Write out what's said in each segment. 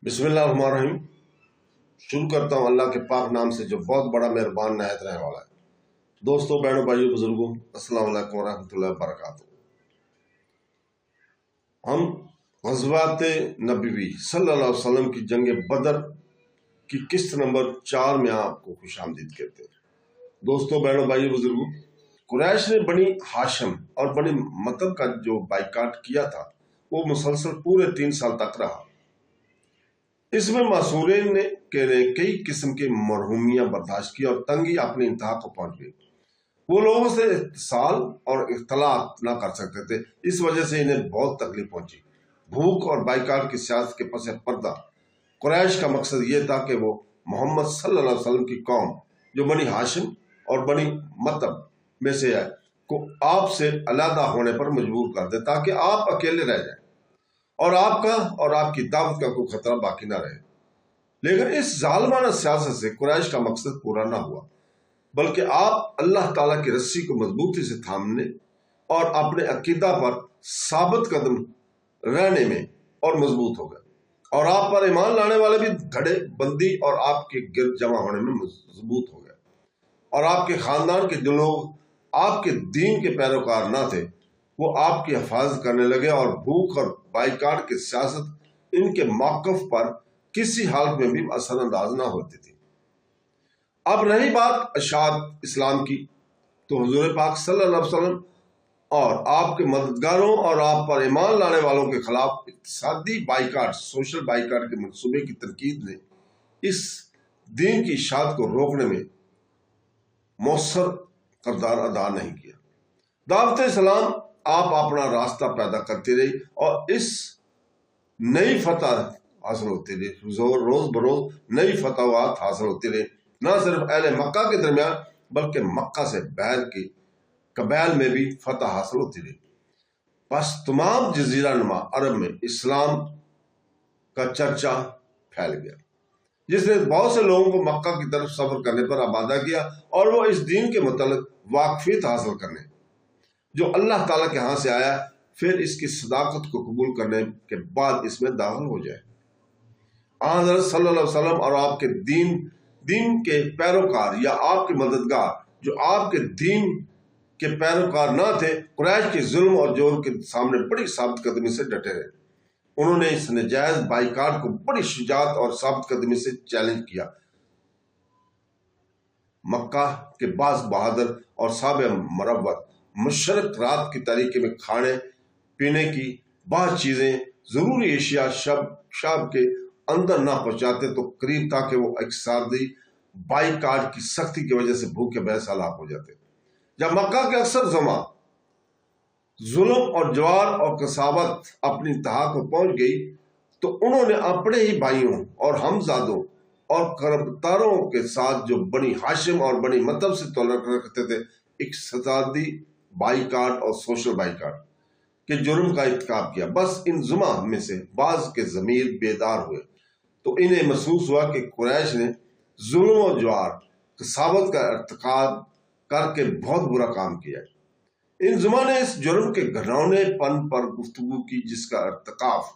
बिस्मिल्लाहिर्रहमानिर्रहीम। शुरू करता हूँ अल्लाह के पाक नाम से जो बहुत बड़ा मेहरबान नायत रहने वाला है। दोस्तों, बहनों, भाइयों, बुजुर्गों, अस्सलाम वालेकुम रहमतुल्लाहि व बरकातुहू। हम ग़ज़वात नबवी सल्लल्लाहु अलैहि वसल्लम की जंग बदर की किस्त नंबर 4 में आपको खुशामदीद कहते हैं। दोस्तों, बहनों, भाइयों, बुजुर्गों, कुरैश ने बनी हाशिम और बनी मतब का जो बाइकाट किया था वो मुसलसल पूरे 3 साल तक रहा। इसमें मासूरीन ने कई किस्म की मरहूमियां बर्दाश्त की और तंगी अपनी इंतहा को पहुंच गई। वो लोगों से इत्तिसाल और इख्तलात ना कर सकते थे, इस वजह से इन्हें बहुत तकलीफ पहुंची। भूख और बाइकाट की सियासत के पस पर्दा कुरैश का मकसद ये था कि वो मोहम्मद सल्लल्लाहु अलैहि वसल्लम की कौम जो बनी हाशिम और बनी मतब में से है को आपसे अलहदा होने पर मजबूर कर दे, ताकि आप अकेले रह जाएं और आपका और आपकी दावत का कोई खतरा बाकी ना रहे। लेकिन इस जालिमाना सियासत से कुरैश का मकसद पूरा ना हुआ, बल्कि आप अल्लाह ताला की रस्सी को मजबूती से थामने और अपने अकीदा पर साबित कदम रहने में और मजबूत हो गए, और आप पर ईमान लाने वाले भी धड़े बंदी और आपके गिरद जमा होने में मजबूत हो गए, और आपके खानदान के जो लोग आपके दीन के पैरोकार ना थे वो आपकी हिफाजत करने लगे, और भूख और बाइकाट की सियासत इनके मौक़िफ़ पर किसी हालत में भी असरअंदाज ना होती थी। अब रही बात अशात इस्लाम की, तो हुजूर पाक सल्लल्लाहु अलैहि वसल्लम और आपके मददगारों और आप पर ईमान लाने वालों के खिलाफ इक़्तिसादी बाइकाट, सोशल बाइकाट के मंसूबे की तनकीद ने इस दीन की इशाअत को रोकने में मौसर किरदार अदा नहीं किया। दावत इस्लाम आप अपना रास्ता पैदा करती रही और इस नई फतह हासिल होती रही, रोज बरोज नई फतवात हासिल होती रही, न सिर्फ अहले मक्का के दरमियान बल्कि मक्का से बाहर के कबाइल में भी फतह हासिल होती रही। बस तमाम जजीरा नुमा अरब में इस्लाम का चर्चा फैल गया, जिसने बहुत से लोगों को मक्का की तरफ सफर करने पर आबादा किया, और वो इस दीन के मतलब वाकफियत हासिल करने जो अल्लाह ताला के यहाँ से आया, फिर इसकी सदाकत को कबूल करने के बाद इसमें दाखिल हो जाए। हज़रत सल्लल्लाहु अलैहि वसल्लम और आपके दीन के पैरोकार या आपके मददगार जो आपके दीन के पैरोकार ना थे, कुरैश के जुल्म और जोर के सामने बड़ी साबित कदमी से डटे रहे। उन्होंने इस नजायज बाइकाट को बड़ी शुजात और साबित कदमी से चैलेंज किया। मक्का के बास बहादुर और साबे मरवत मुशरक रात की तारीकी में खाने पीने की बहुत चीजें जरूरी एशिया शब के अंदर ना पहुंचाते तो करीब था कि वो इक़्तिसादी बाइकाट की सख्ती की वजह से भूखे बेहाल हलाक हो जाते। जब मक्का के अक्सर जमा जुल्म और ज्वार और कसावत अपनी इंतहा को पहुंच गई, तो उन्होंने अपने ही भाइयों और हमजादों और करबतारों के साथ जो बनी हाशिम और बनी मतब से तल्लुक़ रखते थे, इक़्तिसादी बाइकाट और सोशल बाइकाट के जुर्म का इर्तिकाब किया। बस इन जुमा में से बाज के ज़मीर बेदार हुए तो इन्हें महसूस हुआ कि कुरैश ने जुल्म और ज्वार कसावत का इर्तिकाब करके बहुत बुरा काम किया। इन जुमा ने इस जुर्म के घिनौनेपन पर गुफ्तगू की, जिसका इर्तिकाब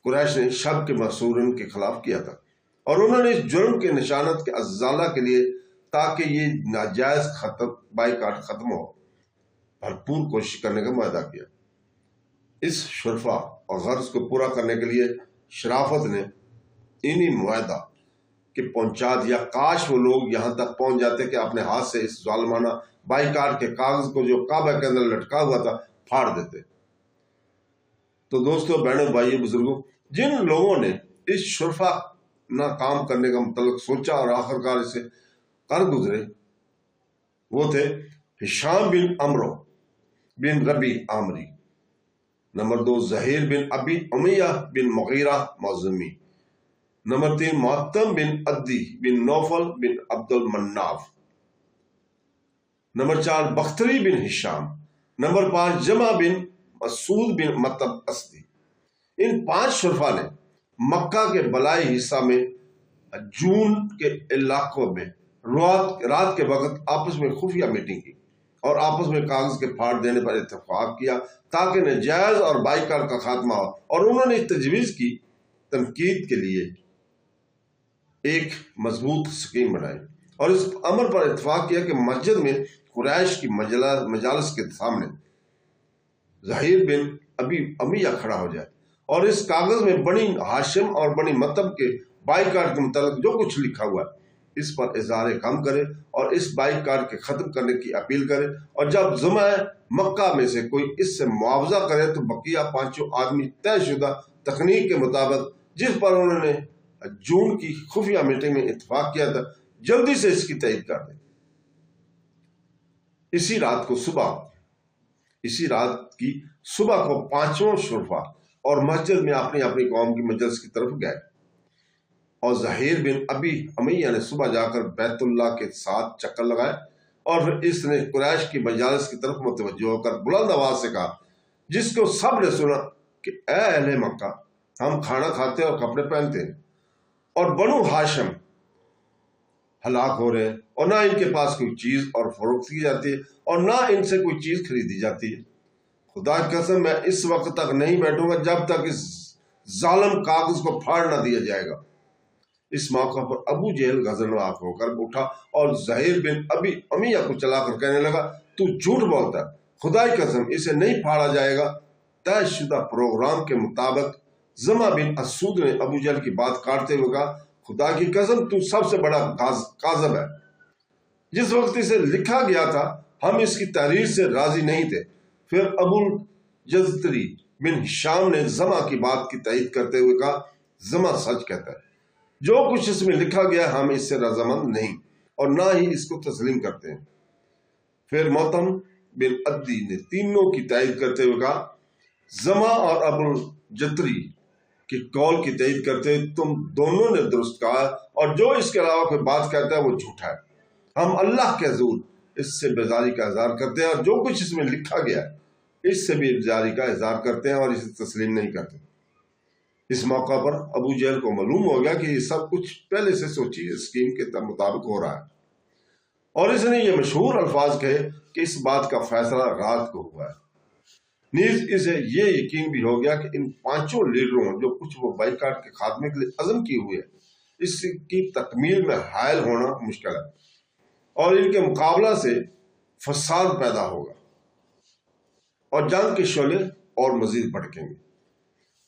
कुरैश ने शब के मसूरन के खिलाफ किया था, और उन्होंने इस जुर्म के निशानत के अज़ाला के लिए, ताकि ये नाजायज बाइकाट खत्म हो, भरपूर कोशिश करने का वादा किया। इस शुरफा और गर्ज को पूरा करने के लिए शराफत ने इन्हीं मुआहदा के पहुंचा दिया। काश वो लोग यहाँ तक पहुंच जाते कि अपने हाथ से इस जालिमाना बाइकाट के कागज को जो काबा के अंदर लटका हुआ था फाड़ देते। तो दोस्तों, बहनों, भाइयों, बुजुर्गों, जिन लोगों ने इस शुरफा ना काम करने का मतलब सोचा और आखिरकार इसे कर गुजरे, वो थे हिशाम बिन अमरो बिन रबी आमरी, नंबर 2 ज़हीर बिन अबी उमैया बिन मुगीरा मौज़मी, नंबर 3 मुअत्तम बिन अद्दी बिन नौफल बिन Abdul मन्नाफ, number 4 बख्तरी bin Hisham, number 5 जमा बिन मसूद बिन मतब अस्दी। इन 5 शुरफा ने मक्का के बलाई हिस्सा में जून के इलाकों में रात के वक्त आपस में खुफिया मीटिंग की और आपस में कागज के फाड़ देने पर इत्तेफाक किया, ताकि नजायज और बाइकाट का खात्मा हो। और उन्होंने तजवीज़ की تنقید کے لیے ایک مضبوط سکیم بنائی اور اس امر پر اتفاق کیا کہ مسجد میں قریش کی مجالس کے سامنے زہیر بن ابی امیہ کھڑا ہو جائے اور اس کاغذ میں بنی ہاشم اور بنی مطلب کے بائیکاٹ کے متعلق جو کچھ لکھا ہوا ہے اس پر اظہار کام کرے اور اس بائیکاٹ کے ختم کرنے کی اپیل کرے، اور جب زمع مکہ میں سے کوئی اس سے معاوضہ کرے تو بقیہ 5 آدمی طے شدہ تکنیک کے مطابق جس پر انہوں نے جون کی خفیہ میٹنگ میں اتفاق کیا تھا جلدی سے اس کی تائید کر دیں۔ اسی رات کی صبح کو 5 شرفا اور مسجد میں اپنی اپنی قوم کی مجلس کی طرف گئے، اور زہیر بن ابی امیہ نے صبح جا کر بیت اللہ کے ساتھ چکر لگائے، اور پھر اس نے قریش کی مجالس کی طرف متوجہ ہو کر بلند آواز سے کہا، جس کو سب نے سنا، کہ اے اہل مکہ، ہم کھانا کھاتے اور کپڑے پہنتے ہیں، اور بنو ہاشم ہلاک ہو رہے ہیں، اور نہ ان کے پاس کوئی چیز اور فروخت کی جاتی ہے اور نہ ان سے کوئی چیز خریدی جاتی ہے۔ خدا کی قسم میں اس وقت تک نہیں بیٹھوں گا جب تک اس ظالم کاغذ کو پھاڑ نہ دیا جائے گا۔ اس موقع پر ابو جہل غضبناک ہو کر اٹھا اور زہیر بن ابی امیہ کو چلا کر کہنے لگا، تو جھوٹ بولتا ہے، خدا کی قسم اسے نہیں پھاڑا جائے گا۔ طے شدہ پروگرام کے مطابق زمع بن اسود نے ابو جہل کی بات کاٹتے ہوئے کہا، خدا کی قسم تو سب سے بڑا کاذب ہے۔ جس وقت اسے لکھا گیا تھا ہم اس کی تحریر سے راضی نہیں تھے۔ پھر ابو جزتری بن ہشام نے زمع کی بات کی تائید کرتے ہوئے کہا، زمع سچ کہتا ہے، جو کچھ اس میں لکھا گیا ہم اس سے رضامند نہیں اور نہ ہی اس کو تسلیم کرتے ہیں۔ پھر معتم بن عدی نے تینوں کی تائید کرتے ہوئے کہا، زمع اور ابو جتری کی قول کی تائید کرتے ہوئے تم دونوں نے درست کہا، اور جو اس کے علاوہ کوئی بات کہتا ہے وہ جھوٹا ہے۔ ہم اللہ کے حضور اس سے بیزاری کا اظہار کرتے ہیں، اور جو کچھ اس میں لکھا گیا ہے اس سے بھی بیزاری کا اظہار کرتے ہیں اور اسے تسلیم نہیں کرتے۔ اس موقع پر ابو جہل کو معلوم ہو گیا کہ یہ سب کچھ پہلے سے سوچی اسکیم کے مطابق ہو رہا ہے، اور اس نے یہ مشہور الفاظ کہے کہ اس بات کا فیصلہ رات کو ہوا ہے۔ نیز اسے یہ یقین بھی ہو گیا کہ ان 5 لیڈروں جو کچھ وہ بائیکاٹ کے خاتمے کے لیے عزم کی ہوئے ہیں، اس کی تکمیل میں حائل ہونا مشکل ہے، اور ان کے مقابلہ سے فساد پیدا ہوگا اور جنگ کے شعلے اور مزید بھڑکیں گے۔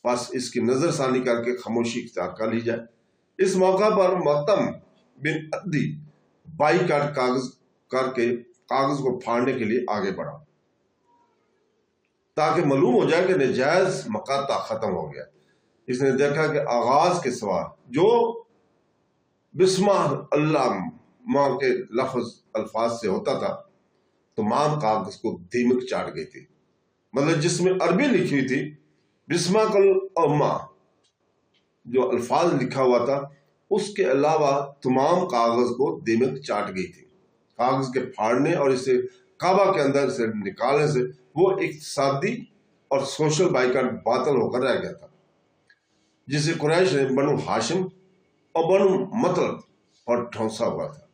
بس اس کی نظر ثانی کر کے خاموشی اختیار کر لی جائے۔ اس موقع پر معتم بن عدی بائیکاٹ کاغذ کو پھاڑنے کے لیے آگے بڑھا تاکہ معلوم ہو جائے کہ نجائز مقاطع ختم ہو گیا۔ اس نے دیکھا کہ آغاز کے سوا جو بسم اللہ ماں کے الفاظ سے ہوتا تھا تمام کاغذ کو دیمک چاٹ گئی تھی، مطلب جس میں عربی لکھی ہوئی تھی بسمہ کل اما جو الفاظ لکھا ہوا تھا اس کے علاوہ تمام کاغذ کو دیمک چاٹ گئی تھی۔ کاغذ کے پھاڑنے اور اسے کعبہ کے اندر سے نکالنے سے وہ اقتصادی اور سوشل بائیکاٹ باطل ہو کر رہ گیا تھا، جسے قریش نے بنو ہاشم اور بنو مطلب پر ٹھونسا ہوا تھا۔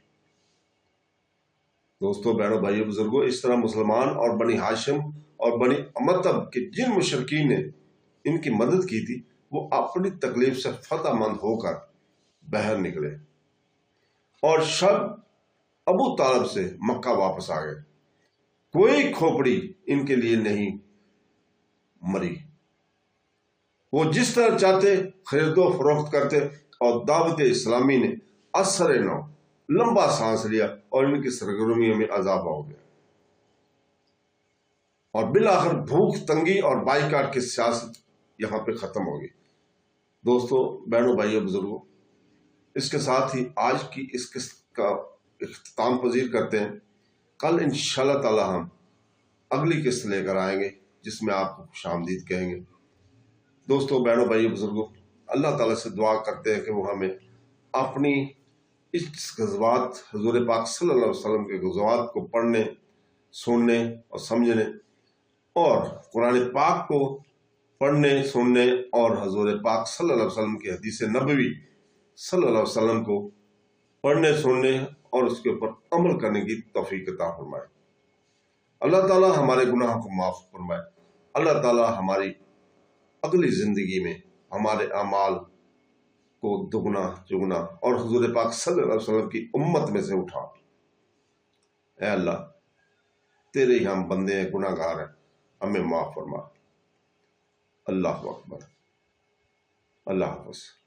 دوستو، بہنوں، بھائیو، بزرگوں، اس طرح مسلمان اور بنی ہاشم اور بنی مطلب کے جن مشرکین نے ان کی مدد کی تھی وہ اپنی تکلیف سے فتح مند ہو کر باہر نکلے اور شب ابو طالب سے مکہ واپس آ گئے۔ کوئی کھوپڑی ان کے لیے نہیں مری، وہ جس طرح چاہتے خرید و فروخت کرتے، اور دعوت اسلامی نے اثر نو لمبا سانس لیا اور ان کی سرگرمیوں میں اضافہ ہو گیا، اور بالآخر بھوک تنگی اور بائیکاٹ کی سیاست یہاں پہ ختم ہوگی۔ دوستو، بہنوں، بھائیوں، بزرگوں، اس کے ساتھ ہی آج کی اس قسط کا اختتام پذیر کرتے ہیں۔ کل انشاءاللہ تعالی ہم اگلی قسط لے کر آئیں گے جس میں آپ کو خوش آمدید کہیں گے۔ دوستو، بہنوں، بھائیوں، بزرگوں، اللہ تعالیٰ سے دعا کرتے ہیں کہ وہ ہمیں اپنی اس غزوات حضور پاک صلی اللہ علیہ وسلم کے غزوات کو پڑھنے، سننے اور سمجھنے، اور قرآن پاک کو پڑھنے، سننے اور حضور پاک صلی اللہ علیہ وسلم کی حدیث نبوی صلی اللہ علیہ وسلم کو پڑھنے، سننے اور اس کے اوپر عمل کرنے کی توفیق عطا فرمائے۔ اللہ تعالیٰ ہمارے گناہوں کو معاف فرمائے۔ اللہ تعالیٰ ہماری اگلی زندگی میں ہمارے اعمال کو دگنا چگنا اور حضور پاک صلی اللہ علیہ وسلم کی امت میں سے اٹھا۔ اے اللہ تیرے ہی ہم بندے ہیں، گناہ گار ہیں، ہمیں معاف فرما۔ اللہ اکبر۔ اللہ حافظ۔